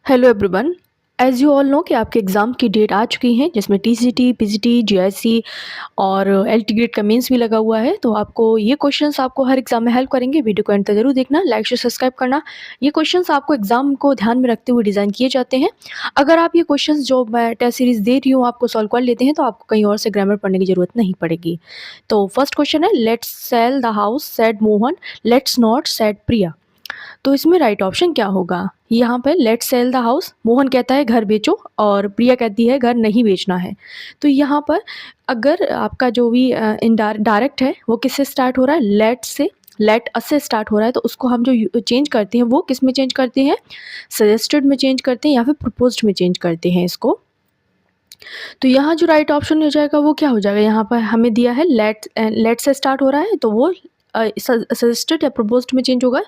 Hello everyone. As you all know कि आपके exam की डेट आ चुकी है जिसमें टीसीटी, पीजीटी, जीआईसी और एलटी ग्रेड का मेंस भी लगा हुआ है। तो आपको ये क्वेश्चंस आपको हर एग्ज़ाम में हेल्प करेंगे। वीडियो को एंड तक ज़रूर देखना, लाइक शेयर सब्सक्राइब करना। ये क्वेश्चंस आपको एग्ज़ाम को ध्यान में रखते हुए डिज़ाइन किए जाते हैं। अगर आप ये क्वेश्चंस जो मैं टेस्ट सीरीज़ दे रही हूँ आपको सॉल्व कर लेते हैं तो आपको कहीं और से ग्रामर पढ़ने की ज़रूरत नहीं पड़ेगी। तो फर्स्ट क्वेश्चन है, let's sell the house said Mohan, let's not said Priya. तो इसमें राइट ऑप्शन क्या होगा? यहाँ पे let's sell the house, Mohan कहता है घर बेचो और प्रिया कहती है घर नहीं बेचना है। तो यहाँ पर अगर आपका जो भी डायरेक्ट है वो किससे स्टार्ट हो रहा है? लेट से, लेट अस से स्टार्ट हो रहा है। तो उसको हम जो चेंज करते हैं वो किस में चेंज करते हैं? सजेस्टेड में चेंज करते हैं या फिर प्रपोज्ड में चेंज करते हैं इसको। तो यहाँ जो राइट ऑप्शन हो जाएगा वो क्या हो जाएगा? यहाँ पर हमें दिया है लेट से स्टार्ट हो रहा है तो वो सजेस्टेड या प्रपोज्ड में चेंज होगा।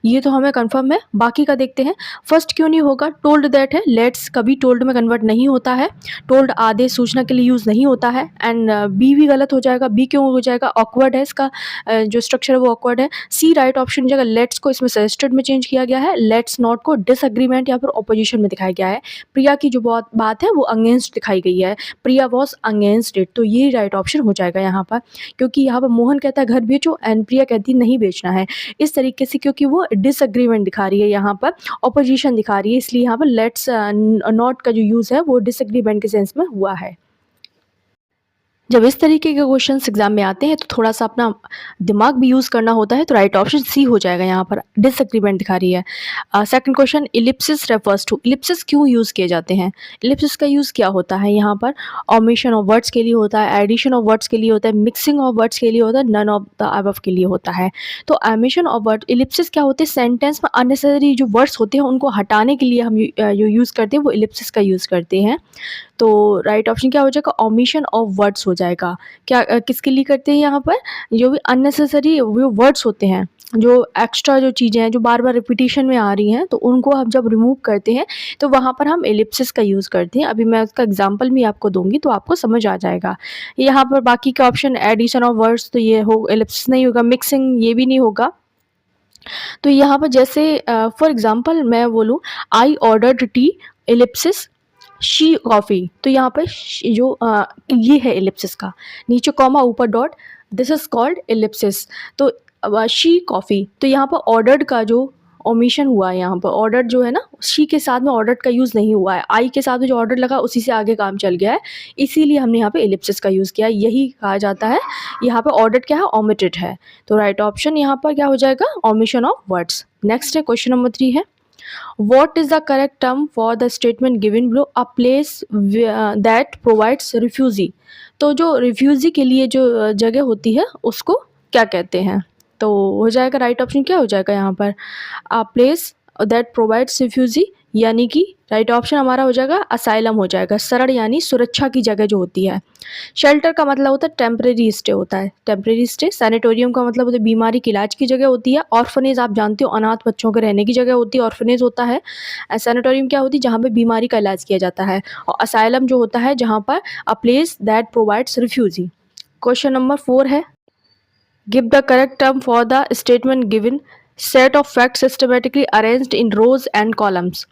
ये तो हमें कंफर्म है। बाकी का देखते हैं। फर्स्ट क्यों नहीं होगा? टोल्ड दैट है। लेट्स कभी टोल्ड में कन्वर्ट नहीं होता है। टोल्ड आदेश सूचना के लिए यूज़ नहीं होता है। एंड बी भी गलत हो जाएगा। बी क्यों हो जाएगा? ऑकवर्ड है इसका जो स्ट्रक्चर है वो ऑकवर्ड है। सी राइट ऑप्शन हो जाएगा। लेट्स को इसमें सजेस्टेड में चेंज किया गया है। लेट्स नॉट को डिसएग्रीमेंट या फिर ऑपोजिशन में दिखाया गया है। प्रिया की जो बात है वो अगेंस्ट दिखाई गई है। प्रिया वॉज अगेंस्ट इट। तो ये राइट ऑप्शन हो जाएगा यहाँ पर, क्योंकि यहाँ पर मोहन कहता है घर बेचो एंड प्रिया कहती है नहीं बेचना है। इस तरीके से क्योंकि वो डिसएग्रीमेंट दिखा रही है, यहाँ पर ऑपोजिशन दिखा रही है, इसलिए यहाँ पर लेट्स नॉट का जो यूज़ है वो डिसएग्रीमेंट के सेंस में हुआ है। जब इस तरीके के क्वेश्चंस एग्जाम में आते हैं तो थोड़ा सा अपना दिमाग भी यूज़ करना होता है। तो राइट ऑप्शन सी हो जाएगा, यहाँ पर डिसएग्रीमेंट दिखा रही है। Second question, ellipsis refers to. Ellipsis क्यों यूज़ किए जाते हैं? इलिप्सिस का यूज़ क्या होता है? यहाँ पर ओमिशन ऑफ वर्ड्स के लिए होता है, एडिशन ऑफ वर्ड्स के लिए होता है, मिक्सिंग ऑफ वर्ड्स के लिए होता है, नन ऑफ द अबव के लिए होता है। तो एमिशन ऑफ वर्ड, इलिप्सिस क्या होते हैं? सेंटेंस में अननेसेसरी जो वर्ड्स होते हैं उनको हटाने के लिए हम जो यूज़ करते हैं वो इलिप्सिस का यूज़ करते हैं। तो राइट ऑप्शन क्या हो जाएगा? ओमिशन ऑफ वर्ड्स हो जाएगा। क्या किसके लिए करते हैं यहाँ पर? जो भी अननेसेसरी वो वर्ड्स होते हैं, जो एक्स्ट्रा जो चीज़ें हैं जो बार बार रिपीटिशन में आ रही हैं, तो उनको हम जब रिमूव करते हैं तो वहाँ पर हम एलिप्सिस का यूज़ करते हैं। अभी मैं उसका एग्जांपल भी आपको दूंगी तो आपको समझ आ जाएगा। यहाँ पर बाकी का ऑप्शन एडिशन ऑफ वर्ड्स, तो ये हो एलिप्सिस नहीं होगा। मिक्सिंग ये भी नहीं होगा। तो यहाँ पर जैसे फॉर एग्जांपल मैं बोलूँ, I ordered T Ellipsis she coffee. तो यहाँ पर जो ये है एलिप्सिस का, नीचे कॉमा ऊपर dot, this is called Ellipsis. तो शी कॉफ़ी, तो यहाँ पर ऑर्डर्ड का जो ओमिशन हुआ है, यहाँ पर ऑर्डर जो है ना, शी के साथ में ऑर्डर का यूज़ नहीं हुआ है। आई के साथ में जो ऑर्डर लगा उसी से आगे काम चल गया है, इसीलिए हमने यहाँ पे एलिप्सिस का यूज़ किया है। यही कहा जाता है यहाँ पे ऑर्डर क्या है? ओमिटेड है। तो राइट ऑप्शन यहाँ पर क्या हो जाएगा? Omission of words. नेक्स्ट है क्वेश्चन नंबर 3 है, what is the correct term for the statement given below? A place that provides refugee। तो जो रिफ्यूजी के लिए जो जगह होती है उसको क्या कहते हैं? तो हो जाएगा राइट ऑप्शन क्या हो जाएगा यहाँ पर? A place that provides refugee, यानी कि राइट ऑप्शन हमारा हो जाएगा असाइलम हो जाएगा। शरण यानी सुरक्षा की जगह जो होती है। शेल्टर का मतलब होता है टेम्परेरी स्टे होता है, टेम्परेरी स्टे। सैनिटोरियम का मतलब होता है बीमारी के इलाज की जगह होती है। ऑर्फनेज आप जानते हो, अनाथ बच्चों के रहने की जगह होती है, ऑर्फनेज होता है। सैनिटोरियम क्या होती है? जहाँ पे बीमारी का इलाज किया जाता है। और असाइलम जो होता है जहाँ पर a place that provides refugee. Question number 4 है, give the correct term for the statement given, set of facts systematically arranged in rows and columns.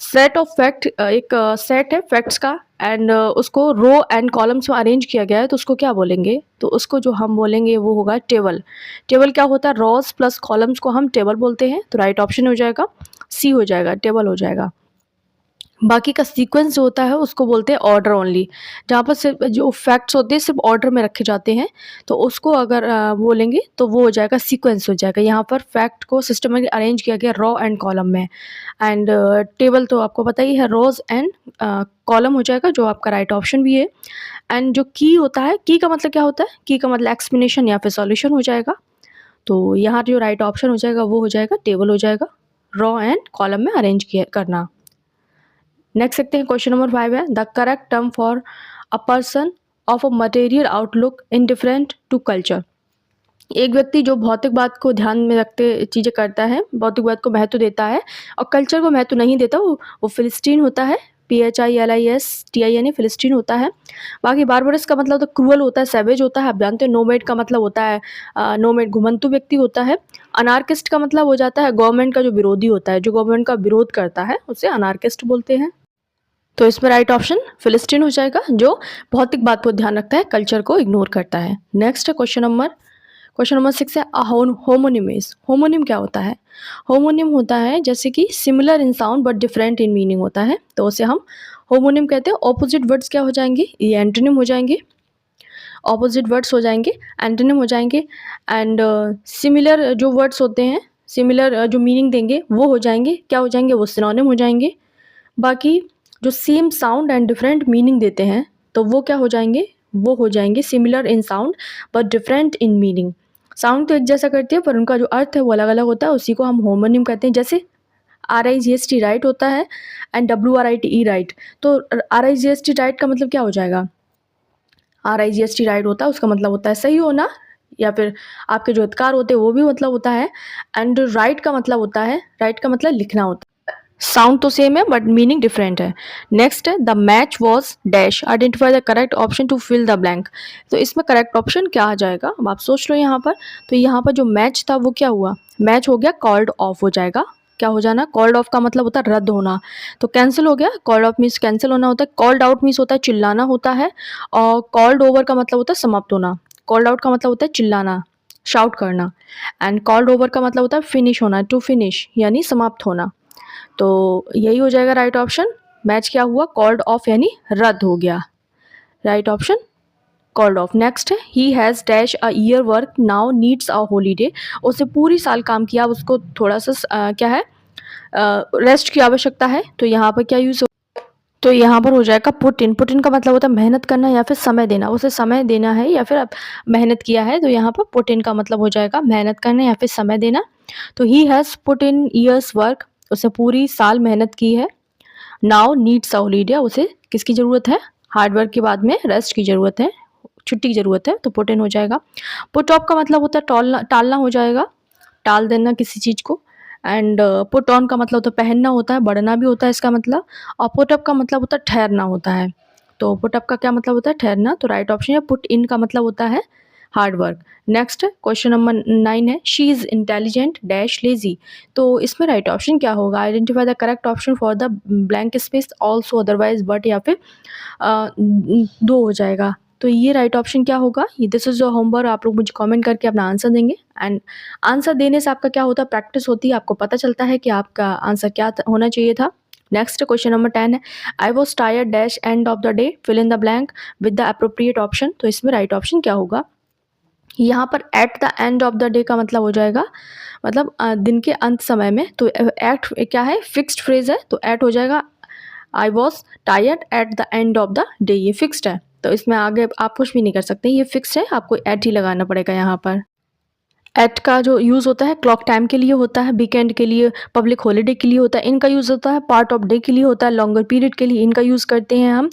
Set of fact, एक सेट है फैक्ट्स का एंड उसको रो एंड कॉलम्स में arrange किया गया है, तो उसको क्या बोलेंगे? तो उसको जो हम बोलेंगे वो होगा टेबल। टेबल क्या होता है? रोज प्लस कॉलम्स को हम टेबल बोलते हैं। तो राइट ऑप्शन हो जाएगा सी हो जाएगा, टेबल हो जाएगा। बाकी का सीक्वेंस जो होता है उसको बोलते हैं ऑर्डर ओनली, जहाँ पर सिर्फ जो फैक्ट्स होते हैं सिर्फ ऑर्डर में रखे जाते हैं, तो उसको अगर बोलेंगे तो वो हो जाएगा सीक्वेंस हो जाएगा। यहाँ पर फैक्ट को सिस्टम में अरेंज किया गया रो एंड कॉलम में। एंड टेबल तो आपको पता ही है, रोज एंड कॉलम हो जाएगा, जो आपका राइट ऑप्शन भी है। एंड जो की होता है, की का मतलब क्या होता है? की का मतलब एक्सप्लेनेशन या फिर सॉल्यूशन हो जाएगा। तो यहाँ जो राइट ऑप्शन हो जाएगा वो हो जाएगा टेबल हो जाएगा, रो एंड कॉलम में अरेंज करना। नेक्स्ट देखते हैं क्वेश्चन नंबर 5 है, the correct term for a person of a material outlook indifferent to culture. एक व्यक्ति जो भौतिकवाद को ध्यान में रखते चीज़ें करता है, भौतिकवाद को महत्व देता है और कल्चर को महत्व नहीं देता, वो फिलिस्तीन होता है। PHILISTIN फिलिस्टीन होता है। बाकी बारबरस का मतलब तो क्रूअल होता है, सैवेज होता है, आप जानते हो। नोमैड का मतलब होता है नोमैड घुमंतु व्यक्ति होता है। अनार्किस्ट का मतलब हो जाता है गवर्नमेंट का जो विरोधी होता है, जो गवर्नमेंट का विरोध करता है उसे अनार्किस्ट बोलते हैं। तो इसमें राइट ऑप्शन फिलिस्टीन हो जाएगा, जो भौतिक बात को ध्यान रखता है, कल्चर को इग्नोर करता है। नेक्स्ट है क्वेश्चन नंबर 6 है होमोनिम इज। होमोनिम क्या होता है? होमोनिम होता है जैसे कि similar in sound but different in meaning होता है, तो उसे हम होमोनिम कहते हैं। ऑपोजिट वर्ड्स क्या हो जाएंगे? ये एंटोनिम हो जाएंगे। ऑपोजिट वर्ड्स हो जाएंगे, एंटोनिम हो जाएंगे। एंड सिमिलर जो वर्ड्स होते हैं, सिमिलर जो मीनिंग देंगे वो हो जाएंगे, क्या हो जाएंगे? वो सिनोनिम हो जाएंगे। बाकी जो same sound and different meaning देते हैं तो वो क्या हो जाएंगे? वो हो जाएंगे similar in sound but different in meaning. Sound तो एक जैसा करती है पर उनका जो अर्थ है वो अलग अलग होता है, उसी को हम होमोनिम कहते हैं। जैसे RIGST राइट होता है एंड WRITE राइट। तो RIGST राइट का मतलब क्या हो जाएगा? RIGST राइट होता है, उसका मतलब होता है सही होना, या फिर आपके जो अधिकार होते हैं वो भी मतलब होता है। एंड राइट का मतलब होता है, राइट का मतलब लिखना होता है। साउंड तो सेम है बट मीनिंग डिफरेंट है। नेक्स्ट है the match was dash, identify the correct option to fill the blank. तो इसमें करेक्ट ऑप्शन क्या आ जाएगा? अब आप सोच लो यहाँ पर। तो यहाँ पर जो मैच था वो क्या हुआ? मैच हो गया कॉल्ड ऑफ हो जाएगा। क्या हो जाना? कॉल्ड ऑफ का मतलब होता है रद्द होना, तो कैंसिल हो गया। कॉल्ड ऑफ मीन्स कैंसिल होना होता है। कॉल्ड आउट मीन्स होता है चिल्लाना होता है। और कॉल्ड ओवर का मतलब होता है समाप्त होना। कॉल्ड आउट का मतलब होता है चिल्लाना, शाउट करना। एंड कॉल्ड ओवर का मतलब होता है फिनिश होना, टू फिनिश यानी समाप्त होना। तो यही हो जाएगा राइट ऑप्शन। मैच क्या हुआ? कॉल्ड ऑफ यानी रद्द हो गया। Right option called off. Next है he has dash a year work now needs a holiday. उसने पूरी साल काम किया, अब उसको थोड़ा सा क्या है, रेस्ट की आवश्यकता है। तो यहाँ पर क्या यूज़ हो? तो यहाँ पर हो जाएगा पुट इन। पुट इन का मतलब होता है मेहनत करना या फिर समय देना। उसे समय देना है या फिर अब मेहनत किया है, तो यहाँ पर पुट इन का मतलब हो जाएगा मेहनत करना या फिर समय देना। तो he has put in years work, उसे पूरी साल मेहनत की है। नाउ नीड्स अ हॉलीडे, उसे किसकी ज़रूरत है? हार्डवर्क के बाद में रेस्ट की ज़रूरत है, छुट्टी की ज़रूरत है, तो पुट इन हो जाएगा। पुट ऑफ का मतलब होता है टालना हो जाएगा, टाल देना किसी चीज़ को। एंड पुट ऑन का मतलब तो पहनना होता है, बढ़ना भी होता है इसका मतलब। और पुट अप का मतलब होता है ठहरना होता है। तो पुट अप का क्या मतलब होता है? ठहरना। तो राइट ऑप्शन है पुट इन का मतलब होता है hard work. Next question number 9 है she is intelligent dash lazy. तो इसमें राइट ऑप्शन क्या होगा? Identify the correct option for the blank space also otherwise but, या फिर दो हो जाएगा। तो ये राइट ऑप्शन क्या होगा? ये दिस इज योर होमवर्क, आप लोग मुझे कमेंट करके अपना आंसर देंगे। एंड आंसर देने से आपका क्या होता है? प्रैक्टिस होती है, आपको पता चलता है कि आपका आंसर क्या होना चाहिए था। नेक्स्ट क्वेश्चन नंबर 10 है I was tired dash end of the day fill in the blank with the appropriate option. तो इसमें राइट ऑप्शन क्या होगा? यहाँ पर at the end of the day का मतलब हो जाएगा, मतलब दिन के अंत समय में। तो एट क्या है? फिक्स्ड फ्रेज है, तो एट हो जाएगा आई was tired at the end of the day. ये फिक्स्ड है, तो इसमें आगे आप कुछ भी नहीं कर सकते, ये फिक्स्ड है, आपको एट ही लगाना पड़ेगा यहाँ पर। एट का जो यूज़ होता है क्लॉक टाइम के लिए होता है, वीकेंड के लिए, पब्लिक हॉलीडे के लिए होता है। इनका यूज़ होता है पार्ट ऑफ डे के लिए होता है, लॉन्गर पीरियड के लिए इनका यूज़ करते हैं हम।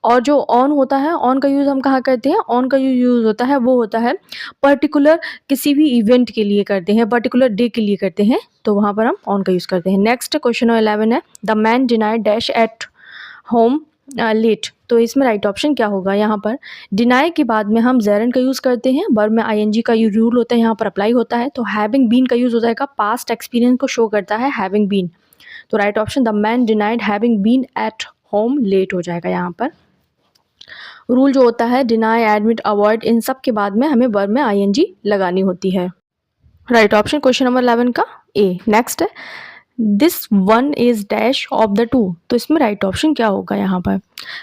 और जो ऑन होता है, ऑन का यूज़ हम कहाँ करते हैं? ऑन का यूज़ होता है वो होता है पर्टिकुलर किसी भी इवेंट के लिए करते हैं, पर्टिकुलर डे के लिए करते हैं, तो वहाँ पर हम ऑन का यूज़ करते हैं। नेक्स्ट क्वेश्चन 11 है the man denied dash at home late. तो इसमें राइट ऑप्शन क्या होगा? यहाँ पर डिनाई के बाद में हम जेरन का यूज़ करते हैं, वर्ब में ING का रूल होता है, यहाँ पर अप्लाई होता है। तो हैविंग बीन का यूज़ हो जाएगा, पास्ट एक्सपीरियंस को शो करता है हैविंग बीन। तो right option the man denied having been at home late हो जाएगा। यहाँ पर रूल जो होता है डिनाई, एडमिट, अवॉइड, इन सब के बाद में हमें वर्ब में ING लगानी होती है। राइट ऑप्शन क्वेश्चन नंबर 11 का ए। नेक्स्ट है this one is dash of the two. तो इसमें राइट ऑप्शन क्या होगा? यहाँ पर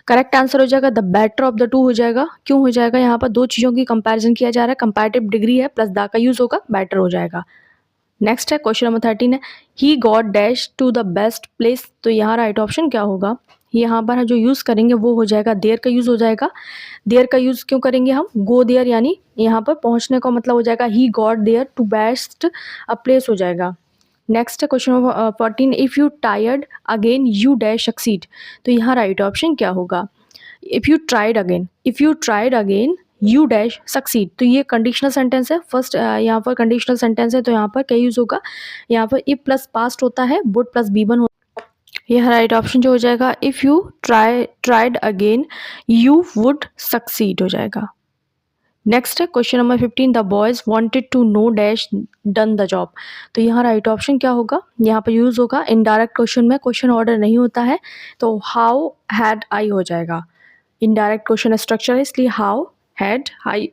करेक्ट आंसर हो जाएगा the better of the two हो जाएगा। क्यों हो जाएगा? यहाँ पर दो चीज़ों की कंपैरिजन किया जा रहा है, कंपैरेटिव डिग्री है, प्लस द का यूज़ होगा, बेटर हो जाएगा। नेक्स्ट है क्वेश्चन नंबर 13 है he got dash to the best place. तो यहाँ राइट ऑप्शन क्या होगा? यहाँ पर जो यूज़ करेंगे वो हो जाएगा देयर का यूज़ हो जाएगा। देयर का यूज़ क्यों करेंगे हम? गो देयर, यानी यहाँ पर पहुँचने का मतलब हो जाएगा he got there to best a place हो जाएगा। Next question number 14 if you tired again you dash succeed. तो यहाँ राइट ऑप्शन क्या होगा? If you tried again you dash succeed. तो ये कंडीशनल सेंटेंस है, फर्स्ट यहाँ पर कंडीशनल सेंटेंस है, तो यहाँ पर क्या यूज़ होगा? यहाँ पर इफ प्लस पास्ट होता है, वुड प्लस बी1 यह राइट ऑप्शन जो हो जाएगा, if you tried again you would succeed हो जाएगा। नेक्स्ट है question number 15, the boys wanted to know dash done the job. तो यहाँ राइट ऑप्शन क्या होगा, यहाँ पर यूज़ होगा इनडायरेक्ट क्वेश्चन में, क्वेश्चन ऑर्डर नहीं होता है, तो हाउ हैड आई हो जाएगा। इनडायरेक्ट क्वेश्चन स्ट्रक्चर है इसलिए how had I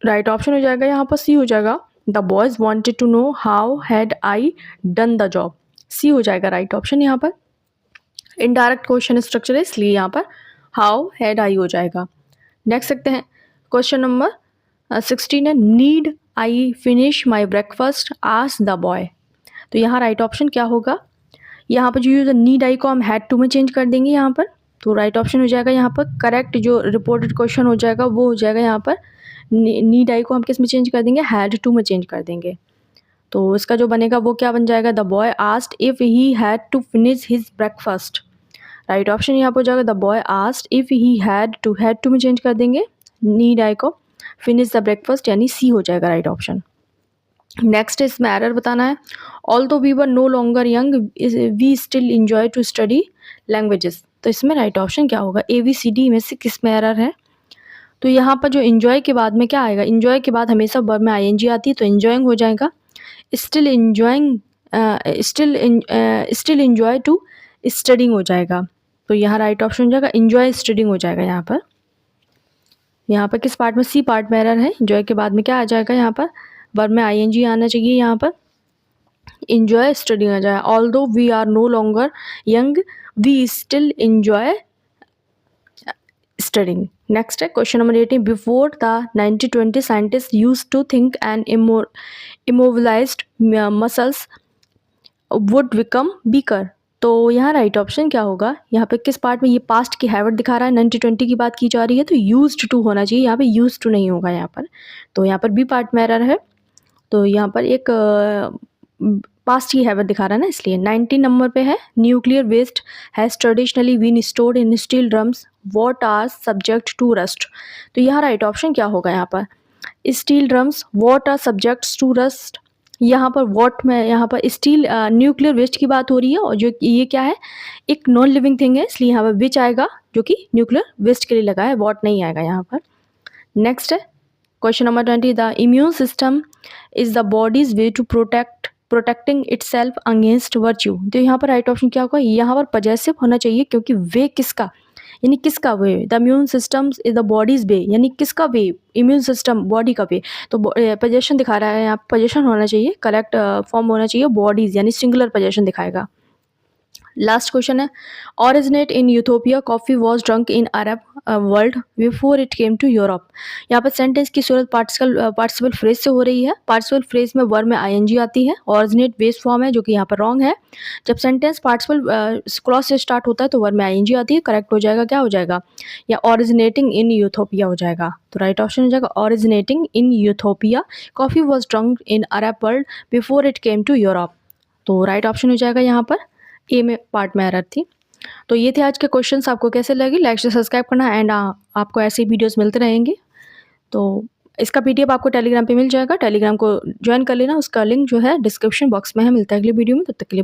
right option हो जाएगा। यहाँ पर सी हो जाएगा, the boys wanted to know how had I done the job, C हो जाएगा राइट ऑप्शन। यहाँ पर इनडायरेक्ट क्वेश्चन स्ट्रक्चर है इसलिए यहाँ पर हाउ हैड आई हो जाएगा। नेक्स्ट देखते हैं क्वेश्चन नंबर 16 है, need I finish my breakfast ask the boy. तो यहाँ राइट ऑप्शन क्या होगा, यहाँ पर जो यूज नीड आई को हम हैड टू में चेंज कर देंगे यहाँ पर, तो राइट ऑप्शन हो जाएगा यहाँ पर करेक्ट जो रिपोर्टेड क्वेश्चन हो जाएगा वो हो जाएगा यहाँ पर नीड आई को हम किस में चेंज कर देंगे, हैड टू में चेंज कर देंगे। तो इसका जो बनेगा वो क्या बन जाएगा, the boy asked if he had to finish his breakfast. Right option यहाँ पर हो जाएगा the boy asked if he had to में चेंज कर देंगे नीड आई को, फिनिश द ब्रेकफास्ट यानी सी हो जाएगा राइट ऑप्शन। नेक्स्ट इसमें एरर बताना है, although we were no longer young we still enjoy to study languages. तो इसमें राइट ऑप्शन क्या होगा, ए बी सी डी में से किस में एरर है। तो यहाँ पर जो इंजॉय के बाद में क्या आएगा, इंजॉय के बाद हमेशा वर्ब में आईएनजी आती है तो इंजॉइंग हो जाएगा। Still enjoying still enjoy to studying हो जाएगा। तो यहाँ राइट ऑप्शन हो जाएगा इंजॉय स्टडिंग हो जाएगा। यहाँ पर किस पार्ट में, सी पार्ट में एरर है, इंजॉय के बाद में क्या आ जाएगा, यहाँ पर वर्ब में आईएनजी आना चाहिए, यहाँ पर इंजॉय स्टडिंग आ जाएगा। Although we are no longer young we still enjoy studying. Next है question number 18, before the 1920 scientist use to think and immobilized muscles would become weaker. तो यहाँ राइट ऑप्शन क्या होगा, यहाँ पे किस पार्ट में, ये पास्ट की हैबिट दिखा रहा है, 1920 की बात की जा रही है तो यूज्ड टू होना चाहिए, यहाँ पे यूज्ड टू नहीं होगा यहाँ पर, तो यहाँ पर बी पार्ट में एरर है। तो यहाँ पर एक पास्ट की हैबिट दिखा रहा है ना इसलिए। 19 नंबर पे है, nuclear waste has traditionally been stored in steel drums what are subject to rust. तो यहाँ राइट ऑप्शन क्या होगा, यहाँ पर steel drums what are subjects to rust. यहाँ पर वॉट में, यहाँ पर स्टील न्यूक्लियर वेस्ट की बात हो रही है और जो ये क्या है, एक नॉन लिविंग थिंग है इसलिए यहाँ पर विच आएगा जो कि न्यूक्लियर वेस्ट के लिए लगा है, वॉट नहीं आएगा यहाँ पर। नेक्स्ट है question number 20, the immune system is the body's way to protecting itself against virtue. तो यहाँ पर राइट ऑप्शन क्या होगा, यहाँ पर पॉजेसिव होना चाहिए क्योंकि वे किसका, यानी किसका way, the immune system is the body's way, यानी किसका वे, इम्यून सिस्टम बॉडी का वे। तो पोजेशन दिखा रहा है यहाँ, पोजेशन होना चाहिए, करेक्ट फॉर्म होना चाहिए बॉडीज यानी सिंगुलर पोजेशन दिखाएगा। लास्ट क्वेश्चन है, originate in Ethiopia coffee was drunk in Arab world before it came to Europe. यहाँ पर सेंटेंस की सूरत पार्टिसिपल फ्रेज से हो रही है, पार्टिसिपल फ्रेज में वर्ब में आईएनजी आती है, ओरिजिनेट बेस फॉर्म है जो कि यहाँ पर रॉन्ग है। जब सेंटेंस पार्टिसिपल क्लॉज से स्टार्ट होता है तो वर्ब में आईएनजी आती है, करेक्ट हो जाएगा, क्या हो जाएगा, या ओरिजिनेटिंग इन यूथोपिया हो जाएगा। तो राइट ऑप्शन हो जाएगा originating in Ethiopia coffee was drunk in Arab world before it came to Europe. तो राइट ऑप्शन हो जाएगा यहाँ पर ए में पार्ट में एरर थी। तो ये थे आज के क्वेश्चंस, आपको कैसे लगे लाइक से सब्सक्राइब करना एंड आपको ऐसे वीडियोस मिलते रहेंगे। तो इसका पीडीएफ आपको टेलीग्राम पे मिल जाएगा, टेलीग्राम को ज्वाइन कर लेना, उसका लिंक जो है डिस्क्रिप्शन बॉक्स में है। मिलता है अगले वीडियो में, तब तक के लिए